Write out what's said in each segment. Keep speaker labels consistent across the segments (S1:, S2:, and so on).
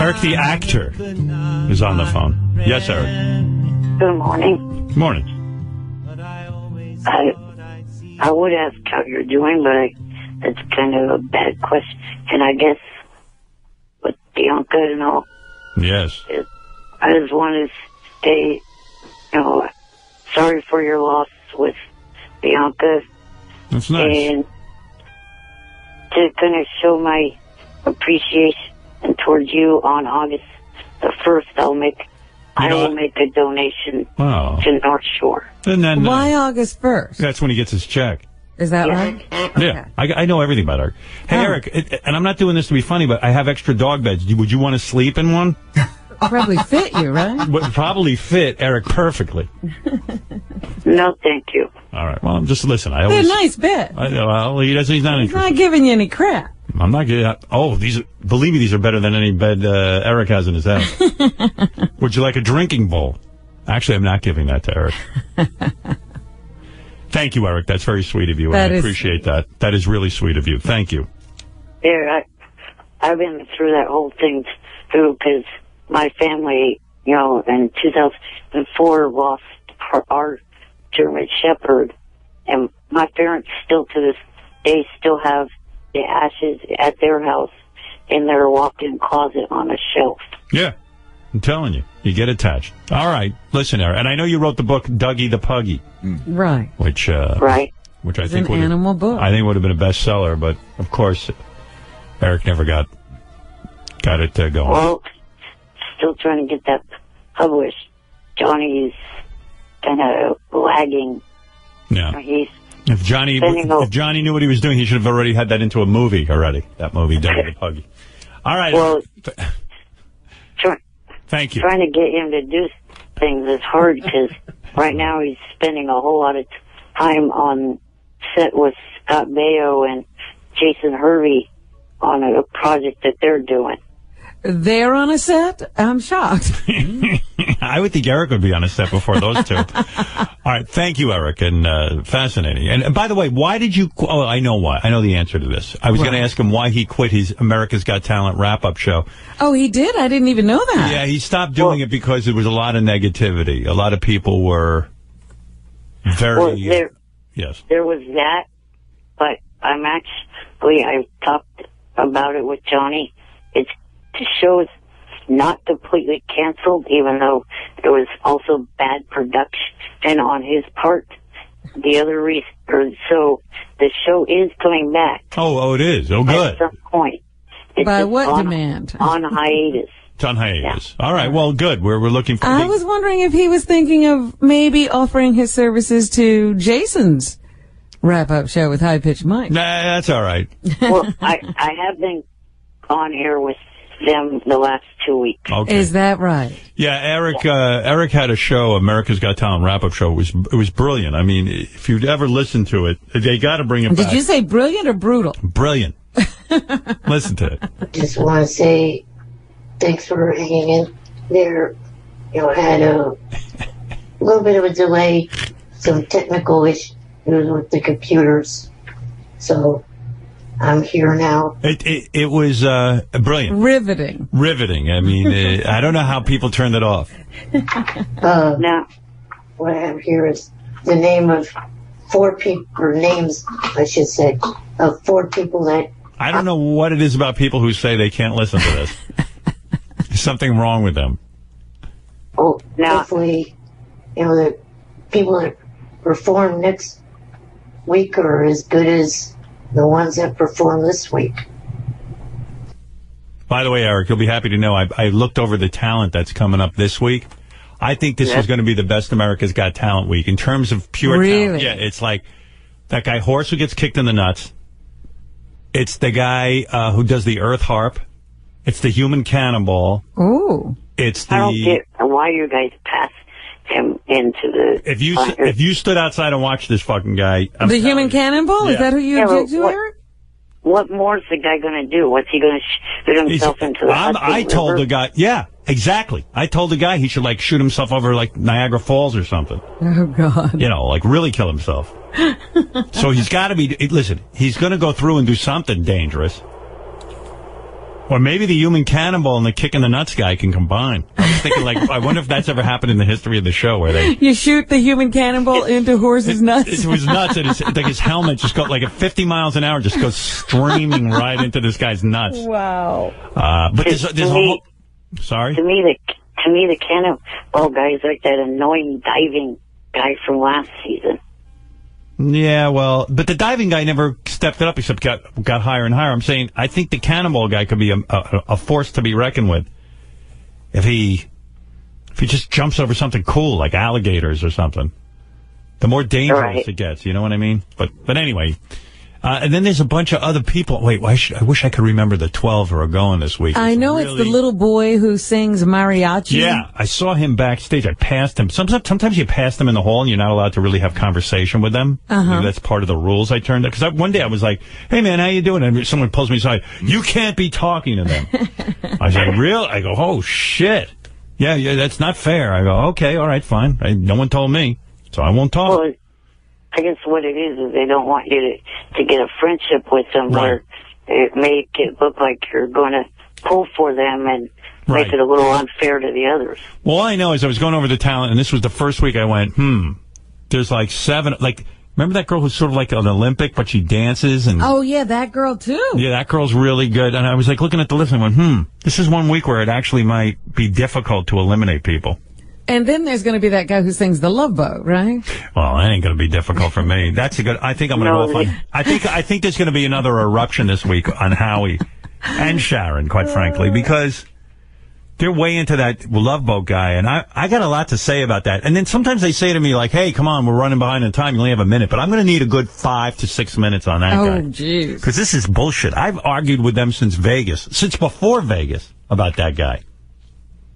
S1: Eric the actor is on the phone. Yes, Eric.
S2: Good morning.
S1: Morning.
S2: I would ask how you're doing, but it's kind of a bad question. And I guess with Bianca and all.
S1: Yes.
S2: I just want to say, sorry for your loss with Bianca.
S1: That's nice.
S2: And to kind of show my appreciation towards you on August the 1st, I will make a donation to North Shore.
S1: And then,
S3: why August 1st?
S1: That's when he gets his check.
S3: Is that right?
S1: Yeah, okay. I know everything about Eric. Hey, Eric, and I'm not doing this to be funny, but I have extra dog beds. Would you want to sleep in one?
S3: Probably fit you, right?
S1: Would probably fit Eric perfectly.
S2: No, thank you.
S1: All right. Well, just listen.
S3: They're a nice bed.
S1: Well, he's not interested.
S3: He's not giving you any crap.
S1: I'm not getting. Believe me, these are better than any bed Eric has in his house. Would you like a drinking bowl? Actually, I'm not giving that to Eric. Thank you, Eric. That's very sweet of you. I appreciate that. That is really sweet of you. Thank you.
S2: Yeah, I've been through that whole thing, too, because my family, in 2004 lost our German Shepherd, and my parents still to this day still have the ashes at their house in their walk-in closet on a shelf.
S1: Yeah, I'm telling you. You get attached. All right. Listen, Eric, and I know you wrote the book Dougie the Puggy.
S3: Right.
S1: Which I think
S3: an animal book.
S1: I think would have been a bestseller, but of course, Eric never got it going.
S2: Well, still trying to get that published. Johnny's kind of lagging.
S1: Yeah. If Johnny knew what he was doing, he should have already had that into a movie already. That movie, Dougie the Puggy. All right.
S2: Well,
S1: thank you.
S2: Trying to get him to do things is hard because right now he's spending a whole lot of time on set with Scott Baio and Jason Hervey on a project that they're doing.
S3: They're on a set? I'm shocked.
S1: I would think Eric would be on a set before those two. All right. Thank you, Eric. And fascinating. And by the way, why did you... Oh, I know why. I know the answer to this. I was going to ask him why he quit his America's Got Talent wrap-up show.
S3: Oh, he did? I didn't even know that.
S1: Yeah, he stopped doing it because there was a lot of negativity. A lot of people were very... Yes.
S2: There was that, but I talked about it with Johnny. The show is not completely canceled, even though there was also bad production on his part. The other reason, so the show is coming back.
S1: Oh, it is. Oh, good.
S2: At some point.
S3: By what demand?
S2: On hiatus.
S1: It's on hiatus. Yeah. All right. Well, good. We're looking for...
S3: I was wondering if he was thinking of maybe offering his services to Jason's wrap-up show with High Pitch Mike.
S1: Nah, that's all right.
S2: Well, I have been on air with them the last 2 weeks.
S3: Okay. Is that right?
S1: Yeah, Eric had a show, America's Got Talent wrap-up show. It was brilliant. I mean, if you'd ever listened to it, they got to bring it back.
S3: Did you say brilliant or brutal?
S1: Brilliant. Listen to it.
S4: Just want to say thanks for hanging in there. I had a little bit of a delay, some technical issues with the computers. So I'm here now.
S1: It was brilliant.
S3: Riveting.
S1: I mean, I don't know how people turned it off.
S4: Now, what I have here is the name of 4 people, or names, I should say, of 4 people that...
S1: I don't know what it is about people who say they can't listen to this. There's something wrong with them.
S4: Oh, hopefully, the people that perform next week are as good as the ones that perform this week.
S1: By the way, Eric, you'll be happy to know I looked over the talent that's coming up this week. I think this is going to be the best America's Got Talent week in terms of pure talent. Yeah, it's like that guy Horse who gets kicked in the nuts. It's the guy who does the Earth Harp. It's the Human Cannonball.
S3: Ooh.
S1: It's the...
S2: I don't get why you guys pass him into the...
S1: If you stood outside and watched this fucking guy...
S3: The Human Cannonball? Yeah. Is that who you object to, Eric?
S2: What more is the guy going to do? What's he going to shoot himself into the
S1: I told the guy... Yeah, exactly. I told the guy he should, shoot himself over, Niagara Falls or something.
S3: Oh, God.
S1: Really kill himself. So he's got to be... Listen, he's going to go through and do something dangerous. Or maybe the human cannibal and the kick in the nuts guy can combine. I was thinking, like, I wonder if that's ever happened in the history of the show where they...
S3: You shoot the human cannibal into horse's nuts?
S1: It was nuts, and his helmet just got, like, at 50 miles an hour, just goes streaming right into this guy's nuts.
S3: Wow.
S1: But there's a whole... Sorry?
S2: To me, the cannibal guy is like that annoying diving guy from last season.
S1: Yeah, well, but the diving guy never stepped it up, except got higher and higher. I'm saying I think the cannibal guy could be a force to be reckoned with if he just jumps over something cool like alligators or something. The more dangerous it gets, you know what I mean? But anyway, and then there's a bunch of other people. Wait, I wish I could remember the 12 who are going this week.
S3: I know it's the little boy who sings mariachi.
S1: Yeah, I saw him backstage. I passed him. Sometimes you pass them in the hall and you're not allowed to really have conversation with them. Maybe that's part of the rules I turned up. Because one day I was like, hey, man, how you doing? And someone pulls me aside. You can't be talking to them. I was like, real? I go, oh, shit. Yeah, that's not fair. I go, okay, all right, fine. No one told me, so I won't talk.
S2: Well, I guess what it is they don't want you to get a friendship with them where it make it look like you're going to pull for them and make it a little unfair to the others.
S1: Well, all I know is I was going over the talent, and this was the first week I went, there's like 7, like, remember that girl who's sort of like an Olympic, but she dances? And
S3: oh, yeah, that girl, too.
S1: Yeah, that girl's really good. And I was like looking at the list and went, this is one week where it actually might be difficult to eliminate people.
S3: And then there's going to be that guy who sings The Love Boat, right?
S1: Well, that ain't going to be difficult for me. That's a good... I think I'm going to go off on... I think there's going to be another eruption this week on Howie and Sharon, quite frankly, because they're way into that Love Boat guy, and I got a lot to say about that. And then sometimes they say to me, like, hey, come on, we're running behind in time. You only have a minute. But I'm going to need a good 5 to 6 minutes on that guy.
S3: Oh, jeez.
S1: Because this is bullshit. I've argued with them since before Vegas, about that guy.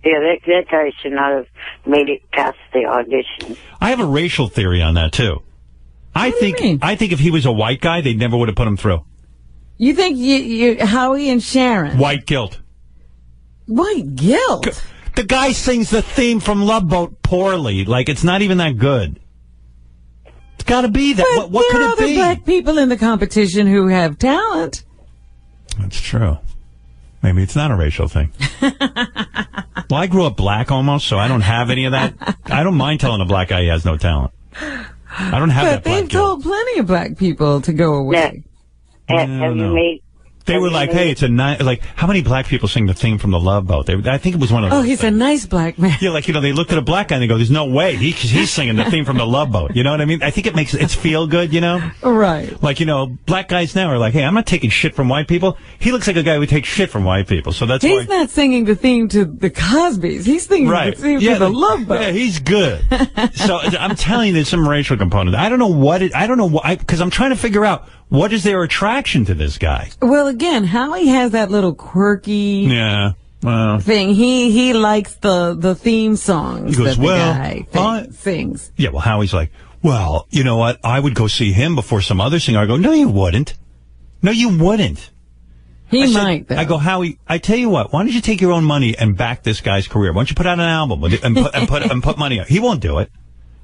S2: Yeah, that guy should not have made it past the audition.
S1: I have a racial theory on that, too. I think if he was a white guy, they never would have put him through.
S3: You think Howie and Sharon?
S1: White guilt.
S3: White guilt?
S1: The guy sings the theme from Love Boat poorly. Like, it's not even that good. It's got to be that.
S3: But
S1: what could it be?
S3: there are other black people in the competition who have talent.
S1: That's true. Maybe it's not a racial thing. Well, I grew up black almost, so I don't have any of that. I don't mind telling a black guy he has no talent. I don't have that black
S3: But they've told plenty of black people to go away.
S2: Have you made...
S1: They were like, hey, it's a nice... Like, how many black people sing the theme from The Love Boat? I think it was one of those
S3: Oh, he's
S1: things.
S3: a nice black man.
S1: Yeah, like, they looked at a black guy and they go, there's no way. He's singing the theme from The Love Boat. You know what I mean? I think it's feel good,
S3: Right.
S1: Like, black guys now are like, hey, I'm not taking shit from white people. He looks like a guy who takes shit from white people, so that's why...
S3: He's not singing the theme to the Cosbys. He's singing the theme to The Love Boat.
S1: Yeah, he's good. So, I'm telling you, there's some racial component. I don't know why, because I'm trying to figure out, what is their attraction to this guy?
S3: Well, again, Howie has that little quirky thing. He likes the theme songs
S1: he goes,
S3: that the guy sings.
S1: Yeah, well, Howie's like, well, you know what? I would go see him before some other singer. I go, no, you wouldn't. No, you wouldn't.
S3: He might, though.
S1: I go, Howie, I tell you what, why don't you take your own money and back this guy's career? Why don't you put out an album with it and put money out? He won't do it.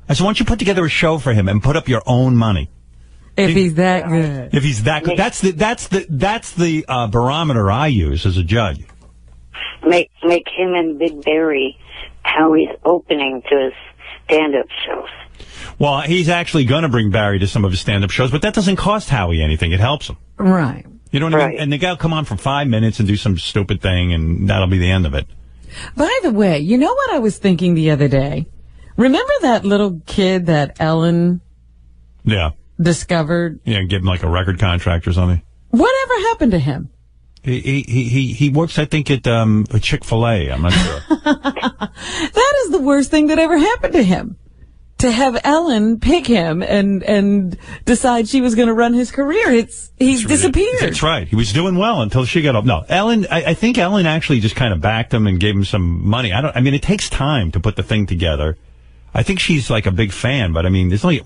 S1: I said, why don't you put together a show for him and put up your own money?
S3: If he's that good.
S1: If he's that good. That's the barometer I use as a judge.
S2: Make him and Big Barry Howie's opening to his stand-up shows.
S1: Well, he's actually going to bring Barry to some of his stand-up shows, but that doesn't cost Howie anything. It helps him.
S3: Right.
S1: You know what I mean? And the guy will come on for 5 minutes and do some stupid thing, and that'll be the end of it.
S3: By the way, you know what I was thinking the other day? Remember that little kid that Ellen...
S1: Yeah.
S3: discovered.
S1: Yeah, give him like a record contract or something.
S3: Whatever happened to him?
S1: He works, I think, at Chick-fil-A. I'm not sure.
S3: That is the worst thing that ever happened to him. To have Ellen pick him and decide she was going to run his career. He's disappeared.
S1: That's right. He was doing well until she got up. No, Ellen, I think Ellen actually just kind of backed him and gave him some money. I mean, it takes time to put the thing together. I think she's like a big fan, but I mean, there's only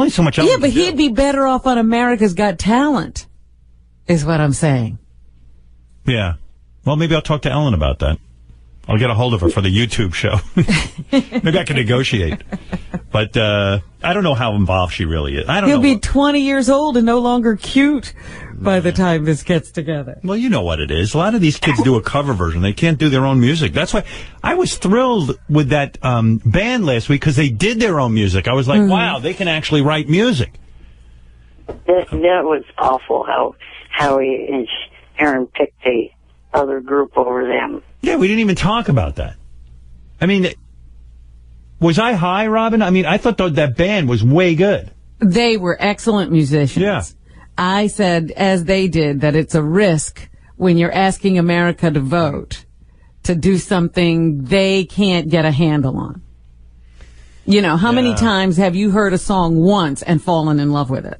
S1: so much else.
S3: Yeah, but he'd be better off on America's Got Talent, is what I'm saying.
S1: Yeah. Well, maybe I'll talk to Ellen about that. I'll get a hold of her for the YouTube show. Maybe I can negotiate. But I don't know how involved she really is. I don't know.
S3: He'll be 20 years old and no longer cute by the time this gets together.
S1: Well, you know what it is. A lot of these kids do a cover version. They can't do their own music. That's why I was thrilled with that band last week because they did their own music. I was like, wow, they can actually write music.
S2: That was awful how Howie and Aaron picked the other group over them.
S1: Yeah, we didn't even talk about that. I mean, was I high, Robin? I mean, I thought that band was way good.
S3: They were excellent musicians.
S1: Yeah.
S3: I said, as they did, that it's a risk when you're asking America to vote to do something they can't get a handle on. You know, how many times have you heard a song once and fallen in love with it?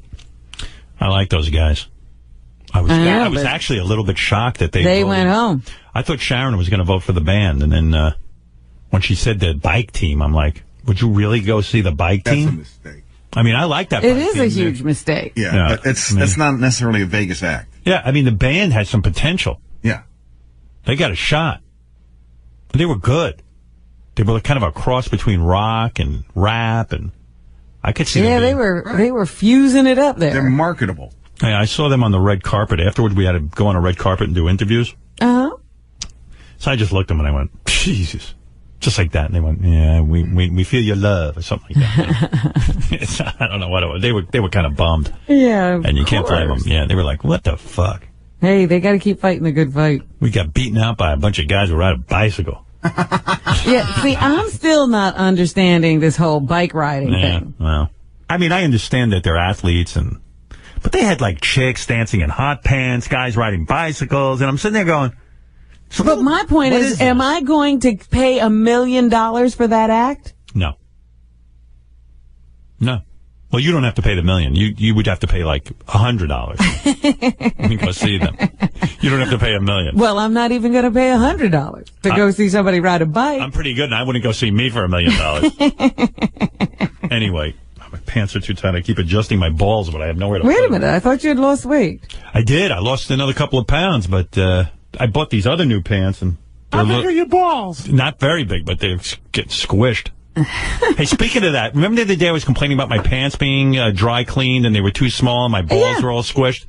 S1: I like those guys. I was actually a little bit shocked that they
S3: went home.
S1: I thought Sharon was going to vote for the band, and then when she said the bike team, I'm like, would you really go see the bike team?
S5: That's a mistake.
S1: I mean, I like that.
S3: It is a huge mistake.
S5: Yeah, it's not necessarily a Vegas act.
S1: Yeah, I mean, the band has some potential.
S5: Yeah.
S1: They got a shot. They were good. They were kind of a cross between rock and rap, and I could see them.
S3: Yeah, they were fusing it up there.
S5: They're marketable.
S1: Hey, I saw them on the red carpet. Afterward, we had to go on a red carpet and do interviews.
S3: Uh-huh.
S1: So I just looked at them and I went, Jesus. Just like that. And they went, yeah, we feel your love or something like that. I don't know what it was. They were kind of bummed.
S3: Yeah,
S1: and you can't blame them. Yeah, they were like, what the fuck?
S3: Hey, they got to keep fighting the good fight.
S1: We got beaten out by a bunch of guys who ride a bicycle.
S3: Yeah, see, I'm still not understanding this whole bike riding thing.
S1: Well, I mean, I understand that they're athletes, but they had like chicks dancing in hot pants, guys riding bicycles, and I'm sitting there going,
S3: but my point is, am I going to pay $1 million for that act?
S1: No. Well, you don't have to pay the $1 million. You would have to pay like $100 to go see them. You don't have to pay $1 million.
S3: Well, I'm not even going to pay $100 to go see somebody ride a bike.
S1: I'm pretty good, and I wouldn't go see me for $1 million. Anyway, my pants are too tight. I keep adjusting my balls, but I have nowhere to
S3: Wait
S1: put
S3: a minute. I thought you had lost weight.
S1: I did. I lost another couple of pounds, but I bought these other new pants, and
S5: how big are your balls?
S1: Not very big, but they're getting squished. Hey, speaking of that, remember the other day I was complaining about my pants being dry cleaned and they were too small and my balls were all squished?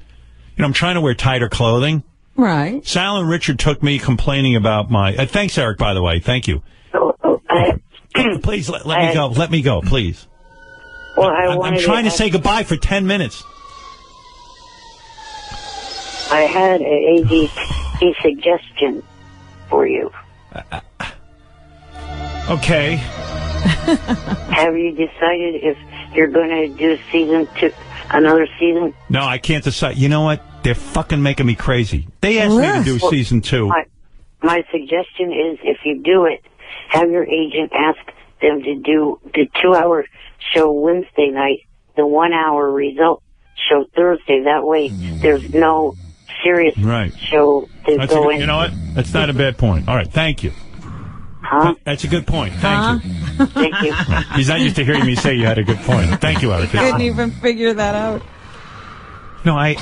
S1: You know, I'm trying to wear tighter clothing.
S3: Right.
S1: Sal and Richard took me complaining about my... thanks, Eric, by the way. Thank you. Please, let me go. Let me go, please.
S2: Well,
S1: I'm trying to say goodbye for 10 minutes.
S2: I had a suggestion for you.
S1: Okay.
S2: Have you decided if you're going to do another season?
S1: No, I can't decide. You know what? They're fucking making me crazy. They asked me to do season 2.
S2: My suggestion is if you do it, have your agent ask them to do the 2-hour show Wednesday night, the 1-hour result show Thursday. That way there's no serious show to go in.
S1: You know what? That's not a bad point. All right, thank you.
S2: Huh?
S1: That's a good point. Thank you.
S2: Thank you.
S1: He's not used to hearing me say you had a good point. Thank you, Eric.
S3: Couldn't even figure that out.
S1: No, I